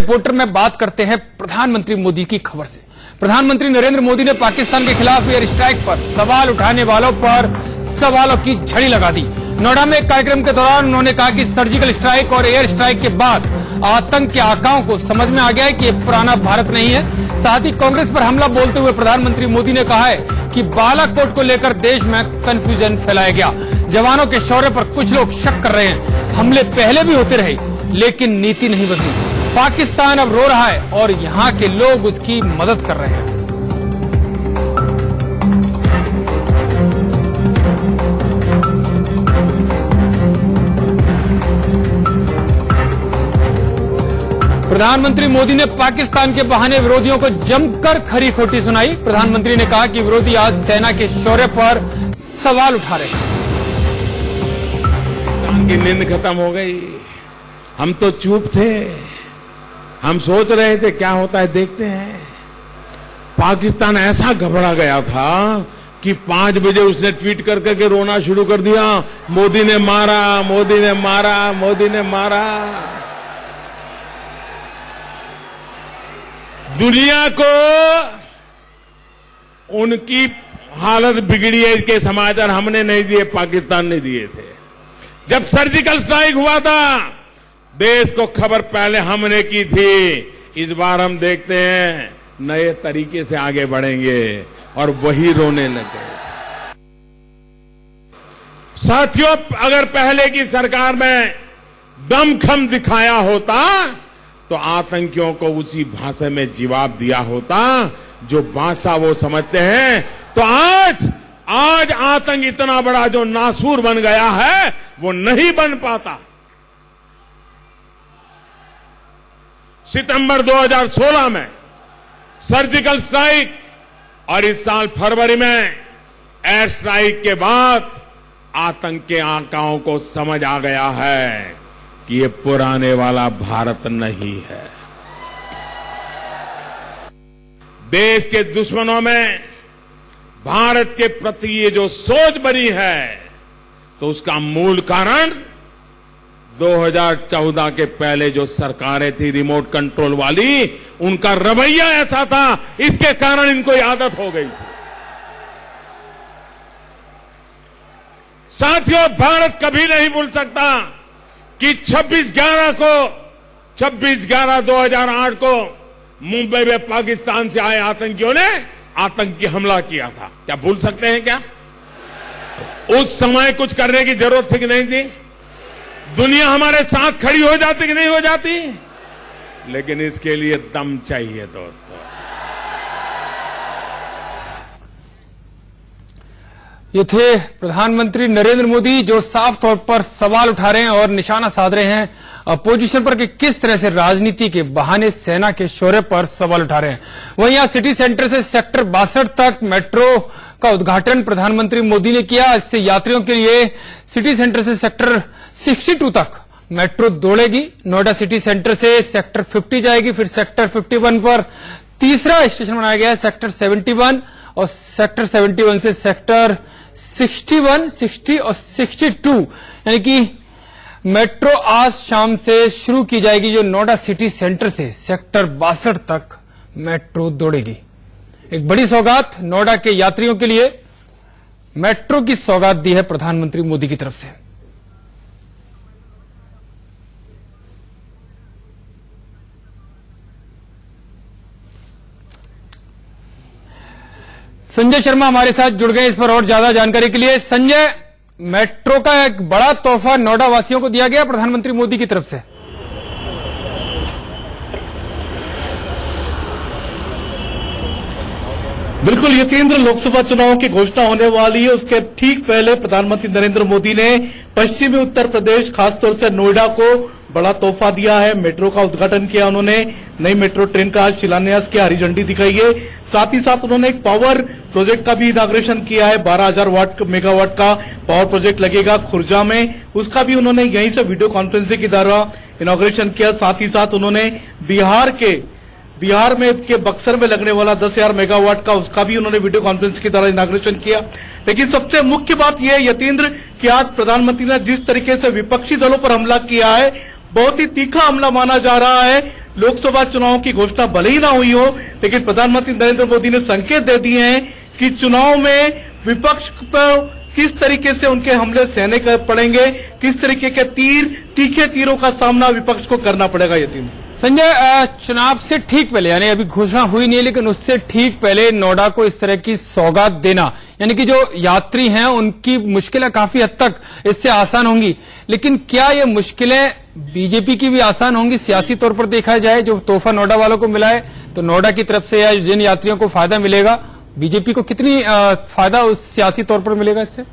Reporter में बात करते हैं प्रधानमंत्री मोदी की खबर से। प्रधानमंत्री नरेंद्र मोदी ने पाकिस्तान के खिलाफ एयर स्ट्राइक पर सवाल उठाने वालों पर सवालों की झड़ी लगा दी। नोएडा में एक कार्यक्रम के दौरान उन्होंने कहा कि सर्जिकल स्ट्राइक और एयर स्ट्राइक के बाद आतंक के आकाओं को समझ में आ गया है कि ये पुराना भारत नहीं है। साथ ही कांग्रेस पर हमला बोलते हुए प्रधानमंत्री मोदी ने कहा है कि बालाकोट को लेकर देश में कंफ्यूजन फैलाया गया। जवानों के शौर्य पर कुछ लोग शक कर रहे हैं। हमले पहले भी होते रहे लेकिन नीति नहीं बदली। पाकिस्तान अब रो रहा है और यहाँ के लोग उसकी मदद कर रहे हैं। प्रधानमंत्री मोदी ने पाकिस्तान के बहाने विरोधियों को जमकर खरी खोटी सुनाई। प्रधानमंत्री ने कहा कि विरोधी आज सेना के शौर्य पर सवाल उठा रहे हैं। की नींद खत्म हो गई। हम तो चुप थे। हम सोच रहे थे क्या होता है देखते हैं। पाकिस्तान ऐसा घबरा गया था कि 5 बजे उसने ट्वीट कर करके रोना शुरू कर दिया, मोदी ने मारा, मोदी ने मारा, मोदी ने मारा। दुनिया को उनकी हालत बिगड़ी है इसके समाचार हमने नहीं दिए, पाकिस्तान ने दिए थे। जब सर्जिकल स्ट्राइक हुआ था देश को खबर पहले हमने की थी। इस बार हम देखते हैं नए तरीके से आगे बढ़ेंगे और वही रोने लगे। साथियों, अगर पहले की सरकार में दमखम दिखाया होता तो आतंकियों को उसी भाषा में जवाब दिया होता जो भाषा वो समझते हैं। तो आज आतंक इतना बड़ा जो नासूर बन गया है वो नहीं बन पाता। सितंबर 2016 में सर्जिकल स्ट्राइक और इस साल फरवरी में एयर स्ट्राइक के बाद आतंक के आकाओं को समझ आ गया है कि ये पुराने वाला भारत नहीं है। देश के दुश्मनों में भारत के प्रति ये जो सोच बनी है तो उसका मूल कारण 2014 के पहले जो सरकारें थी रिमोट कंट्रोल वाली, उनका रवैया ऐसा था, इसके कारण इनको आदत हो गई थी। साथियों, भारत कभी नहीं भूल सकता कि 26/11/2008 को मुंबई में पाकिस्तान से आए आतंकियों ने आतंकी हमला किया था। क्या भूल सकते हैं क्या? उस समय कुछ करने की जरूरत थी कि नहीं थी? दुनिया हमारे साथ खड़ी हो जाती कि नहीं हो जाती? लेकिन इसके लिए दम चाहिए दोस्तों। ये थे प्रधानमंत्री नरेंद्र मोदी जो साफ तौर पर सवाल उठा रहे हैं और निशाना साध रहे हैं अपोजिशन पर कि किस तरह से राजनीति के बहाने सेना के शौर्य पर सवाल उठा रहे हैं। वहीं यहां सिटी सेंटर से सेक्टर 62 तक मेट्रो का उद्घाटन प्रधानमंत्री मोदी ने किया। इससे यात्रियों के लिए सिटी सेंटर से सेक्टर 62 तक मेट्रो दौड़ेगी। नोएडा सिटी सेंटर से सेक्टर 50 जाएगी, फिर सेक्टर 51 पर तीसरा स्टेशन बनाया गया है सेक्टर 71 और सेक्टर 71 से सेक्टर 61, 60 और 62, यानी कि मेट्रो आज शाम से शुरू की जाएगी जो नोएडा सिटी सेंटर से सेक्टर 62 तक मेट्रो दौड़ेगी। एक बड़ी सौगात नोएडा के यात्रियों के लिए मेट्रो की सौगात दी है प्रधानमंत्री मोदी की तरफ से। संजय शर्मा हमारे साथ जुड़ गए इस पर और ज्यादा जानकारी के लिए। संजय, मेट्रो का एक बड़ा तोहफा नोएडा वासियों को दिया गया प्रधानमंत्री मोदी की तरफ से। बिल्कुल यतीन्द्र, लोकसभा चुनाव की घोषणा होने वाली है, उसके ठीक पहले प्रधानमंत्री नरेंद्र मोदी ने पश्चिमी उत्तर प्रदेश खासतौर से नोएडा को बड़ा तोहफा दिया है। मेट्रो का उद्घाटन किया उन्होंने, नई मेट्रो ट्रेन का आज शिलान्यास किया, हरी झंडी दिखाई है। साथ ही साथ उन्होंने एक पावर प्रोजेक्ट का भी इनाग्रेशन किया है। 12,000 मेगावाट का पावर प्रोजेक्ट लगेगा खुर्जा में, उसका भी उन्होंने यहीं से वीडियो कॉन्फ्रेंसिंग के द्वारा इनाग्रेशन किया। साथ ही साथ उन्होंने बिहार में के बक्सर में लगने वाला 10,000 मेगावाट का उसका भी उन्होंने वीडियो कॉन्फ्रेंस के द्वारा इनाग्रेशन किया। लेकिन सबसे मुख्य बात यह है यतीन्द्र कि आज प्रधानमंत्री ने जिस तरीके से विपक्षी दलों पर हमला किया है, बहुत ही तीखा हमला माना जा रहा है। लोकसभा चुनाव की घोषणा भले ही ना हुई हो, लेकिन प्रधानमंत्री नरेंद्र मोदी ने संकेत दे दिए हैं कि चुनाव में विपक्ष पर किस तरीके से उनके हमले सहने पड़ेंगे, किस तरीके के तीखे तीरों का सामना विपक्ष को करना पड़ेगा। ये तीन संजय, चुनाव से ठीक पहले, यानी अभी घोषणा हुई नहीं है, लेकिन उससे ठीक पहले नोएडा को इस तरह की सौगात देना, यानी कि जो यात्री हैं उनकी मुश्किलें काफी हद तक इससे आसान होंगी। लेकिन क्या ये मुश्किलें बीजेपी की भी आसान होंगी सियासी तौर पर देखा जाए? जो तोहफा नोएडा वालों को मिला है, तो नोएडा की तरफ से या जिन यात्रियों को फायदा मिलेगा, बीजेपी को कितनी फायदा उस सियासी तौर पर मिलेगा इससे?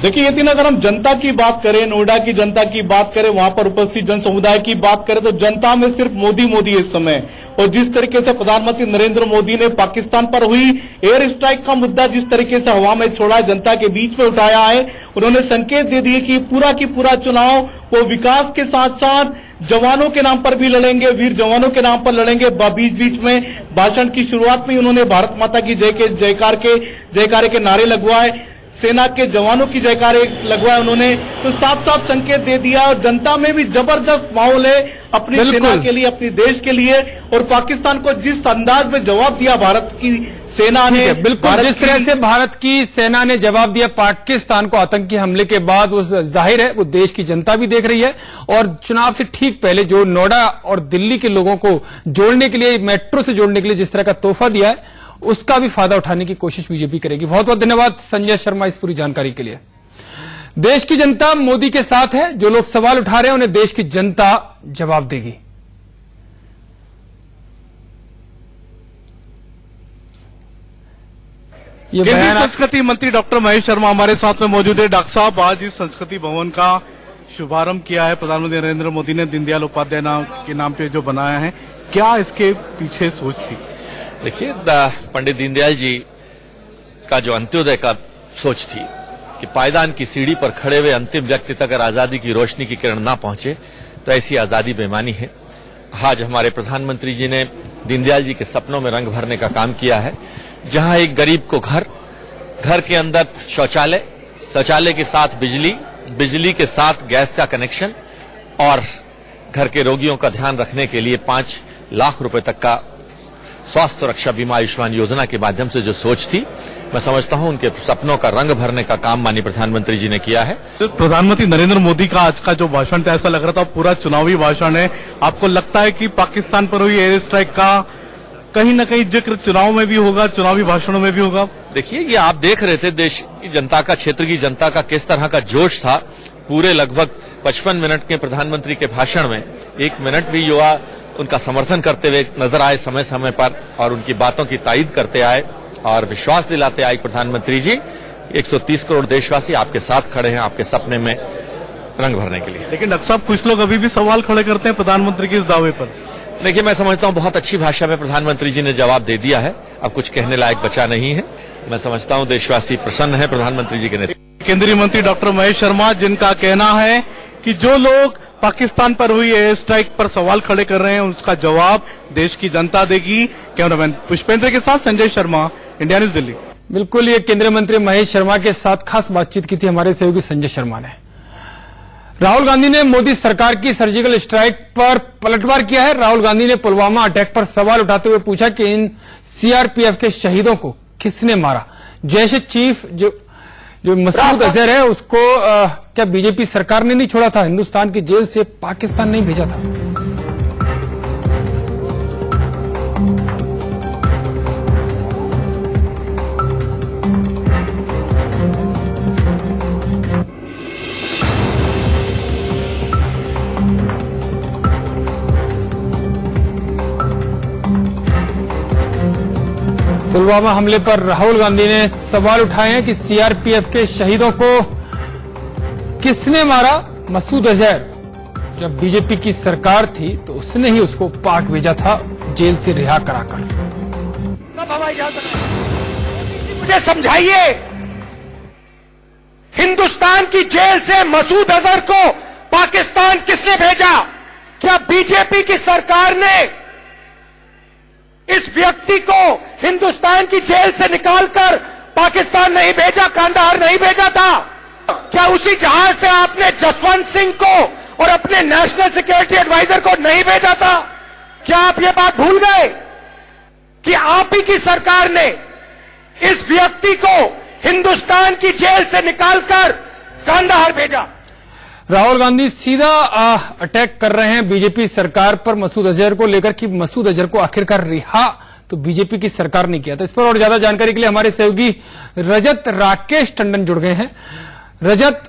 देखिए ये तीन, अगर हम जनता की बात करें, नोएडा की जनता की बात करें, वहां पर उपस्थित जन समुदाय की बात करें, तो जनता में सिर्फ मोदी मोदी इस समय। और जिस तरीके से प्रधानमंत्री नरेंद्र मोदी ने पाकिस्तान पर हुई एयर स्ट्राइक का मुद्दा जिस तरीके से हवा में छोड़ा, जनता के बीच में उठाया है, उन्होंने संकेत दे दिए कि पूरा की पूरा चुनाव वो विकास के साथ साथ जवानों के नाम पर भी लड़ेंगे, वीर जवानों के नाम पर लड़ेंगे। बीच बीच में भाषण की शुरुआत में उन्होंने भारत माता की जयकारे के नारे लगवाए, सेना के जवानों की जयकारे लगवाए उन्होंने, तो साफ साफ संकेत दे दिया। और जनता में भी जबरदस्त माहौल है अपनी सेना के लिए, अपने देश के लिए। और पाकिस्तान को जिस अंदाज में जवाब दिया भारत की सेना ने, बिल्कुल जिस तरह से भारत की सेना ने जवाब दिया पाकिस्तान को आतंकी हमले के बाद, वो जाहिर है वो देश की जनता भी देख रही है। और चुनाव से ठीक पहले जो नोएडा और दिल्ली के लोगों को जोड़ने के लिए, मेट्रो से जोड़ने के लिए जिस तरह का तोहफा दिया है, उसका भी फायदा उठाने की कोशिश बीजेपी करेगी। बहुत बहुत धन्यवाद संजय शर्मा इस पूरी जानकारी के लिए। देश की जनता मोदी के साथ है, जो लोग सवाल उठा रहे हैं उन्हें देश की जनता जवाब देगी। ये केंद्रीय संस्कृति मंत्री डॉक्टर महेश शर्मा हमारे साथ में मौजूद है। डॉक्टर साहब, आज इस संस्कृति भवन का शुभारंभ किया है प्रधानमंत्री नरेंद्र मोदी ने, दीनदयाल उपाध्याय के नाम पे जो बनाया है, क्या इसके पीछे सोच थी? देखिए, पंडित दीनदयाल जी का जो अंत्योदय का सोच थी कि पायदान की सीढ़ी पर खड़े हुए अंतिम व्यक्ति तक अगर आजादी की रोशनी की किरण ना पहुंचे तो ऐसी आजादी बेमानी है। आज हमारे प्रधानमंत्री जी ने दीनदयाल जी के सपनों में रंग भरने का काम किया है, जहां एक गरीब को घर के अंदर शौचालय, शौचालय के साथ बिजली, बिजली के साथ गैस का कनेक्शन और घर के रोगियों का ध्यान रखने के लिए 5 लाख रुपए तक का स्वास्थ्य सुरक्षा बीमा आयुष्मान योजना के माध्यम से जो सोच थी, मैं समझता हूं उनके सपनों का रंग भरने का काम माननीय प्रधानमंत्री जी ने किया है। प्रधानमंत्री नरेंद्र मोदी का आज का जो भाषण था, ऐसा लग रहा था पूरा चुनावी भाषण है। आपको लगता है कि पाकिस्तान पर हुई एयर स्ट्राइक का कहीं न कहीं जिक्र चुनाव में भी होगा, चुनावी भाषणों में भी होगा? देखिए, ये आप देख रहे थे देश की जनता का, क्षेत्र की जनता का किस तरह का जोश था। पूरे लगभग 55 मिनट के प्रधानमंत्री के भाषण में 1 मिनट भी युवा उनका समर्थन करते हुए नजर आए समय समय पर, और उनकी बातों की तायीद करते आए और विश्वास दिलाते आए प्रधानमंत्री जी 130 करोड़ देशवासी आपके साथ खड़े हैं आपके सपने में रंग भरने के लिए। लेकिन डॉक्टर साहब, कुछ लोग अभी भी सवाल खड़े करते हैं प्रधानमंत्री के इस दावे पर। देखिए, मैं समझता हूं बहुत अच्छी भाषा में प्रधानमंत्री जी ने जवाब दे दिया है, अब कुछ कहने लायक बचा नहीं है। मैं समझता हूं देशवासी प्रसन्न है प्रधानमंत्री जी के नेतृत्व। केंद्रीय मंत्री डॉक्टर महेश शर्मा, जिनका कहना है कि जो लोग पाकिस्तान पर हुई एयर स्ट्राइक पर सवाल खड़े कर रहे हैं, उसका जवाब देश की जनता देगी। कैमरामैन पुष्पेंद्र के साथ संजय शर्मा, इंडिया न्यूज दिल्ली। बिल्कुल, ये केंद्रीय मंत्री महेश शर्मा के साथ खास बातचीत की थी हमारे सहयोगी संजय शर्मा ने। राहुल गांधी ने मोदी सरकार की सर्जिकल स्ट्राइक पर पलटवार किया है। राहुल गांधी ने पुलवामा अटैक पर सवाल उठाते हुए पूछा कि इन सीआरपीएफ के शहीदों को किसने मारा। जैश चीफ जो मसूद अजहर है, उसको क्या बीजेपी सरकार ने नहीं छोड़ा था? हिंदुस्तान की जेल से पाकिस्तान नहीं भेजा था? पुलवामा हमले पर राहुल गांधी ने सवाल उठाए हैं कि सीआरपीएफ के शहीदों को किसने मारा। मसूद अजहर, जब बीजेपी की सरकार थी तो उसने ही उसको पाक भेजा था जेल से रिहा कराकर। सब हवाई जहाज मुझे समझाइए, हिंदुस्तान की जेल से मसूद अजहर को पाकिस्तान किसने भेजा? क्या बीजेपी की सरकार ने इस व्यक्ति को हिंदुस्तान की जेल से निकालकर पाकिस्तान नहीं भेजा, कांधार नहीं भेजा था? क्या उसी जहाज पे आपने जसवंत सिंह को और अपने नेशनल सिक्योरिटी एडवाइजर को नहीं भेजा था? क्या आप ये बात भूल गए कि आप ही की सरकार ने इस व्यक्ति को हिंदुस्तान की जेल से निकालकर कांदाहार भेजा? राहुल गांधी सीधा अटैक कर रहे हैं बीजेपी सरकार पर मसूद अजहर को लेकर कि मसूद अजहर को आखिरकार रिहा तो बीजेपी की सरकार ने किया था। इस पर और ज्यादा जानकारी के लिए हमारे सहयोगी रजत राकेश टंडन जुड़ गए हैं। रजत,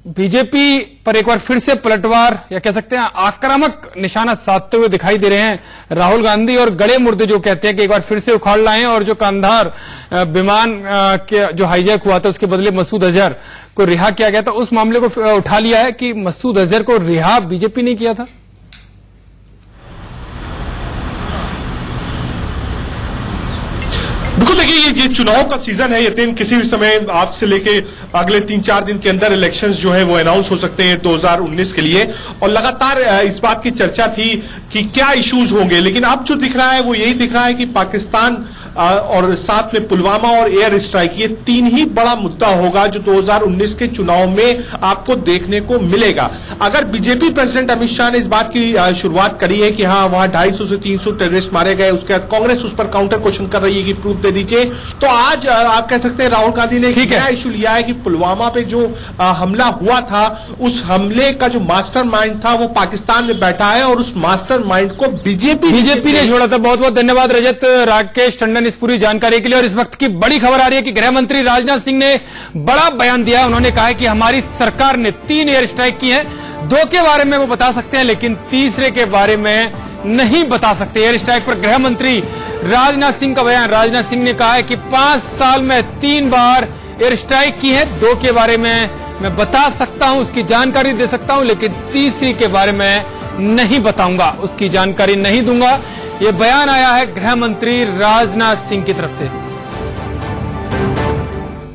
बीजेपी पर एक बार फिर से पलटवार या कह सकते हैं आक्रामक निशाना साधते हुए दिखाई दे रहे हैं राहुल गांधी, और गड़े मुर्दे जो कहते हैं कि एक बार फिर से उखाड़ लाए, और जो कांधार विमान के जो हाईजैक हुआ था उसके बदले मसूद अजहर को रिहा किया गया था, उस मामले को उठा लिया है कि मसूद अजहर को रिहा बीजेपी ने किया था। बिल्कुल, देखिए ये चुनाव का सीजन है यतीन, किसी भी समय आपसे लेके अगले 3-4 दिन के अंदर इलेक्शंस जो है वो अनाउंस हो सकते हैं 2019 के लिए, और लगातार इस बात की चर्चा थी कि क्या इश्यूज होंगे, लेकिन अब जो दिख रहा है वो यही दिख रहा है कि पाकिस्तान और साथ में पुलवामा और एयर स्ट्राइक, ये तीन ही बड़ा मुद्दा होगा जो 2019 के चुनाव में आपको देखने को मिलेगा। अगर बीजेपी प्रेसिडेंट अमित शाह ने इस बात की शुरुआत करी है कि हाँ वहां 250 से 300 टेररिस्ट मारे गए, उसके बाद कांग्रेस उस पर काउंटर क्वेश्चन कर रही है कि प्रूफ दे दीजिए, तो आज आप कह सकते हैं राहुल गांधी ने एक नया इशू लिया है कि पुलवामा पे जो हमला हुआ था उस हमले का जो मास्टरमाइंड था वो पाकिस्तान में बैठा है, और उस मास्टरमाइंड को बीजेपी ने छोड़ा था। बहुत बहुत धन्यवाद रजत राकेश टंडन इस पूरी जानकारी के लिए। और इस वक्त की बड़ी खबर आ रही है कि गृह मंत्री राजनाथ सिंह ने बड़ा बयान दिया है। उन्होंने कहा है कि हमारी सरकार ने 3 एयर स्ट्राइक की है, 2 के बारे में वो बता सकते हैं लेकिन तीसरे के बारे में नहीं बता सकते। एयर स्ट्राइक पर गृह मंत्री राजनाथ सिंह का बयान। राजनाथ सिंह ने कहा है कि 5 साल में 3 बार एयर स्ट्राइक की है, 2 के बारे में मैं बता सकता हूं, उसकी जानकारी दे सकता हूं, लेकिन तीसरी के बारे में नहीं बताऊंगा, उसकी जानकारी नहीं दूंगा। ये बयान आया है गृह मंत्री राजनाथ सिंह की तरफ से।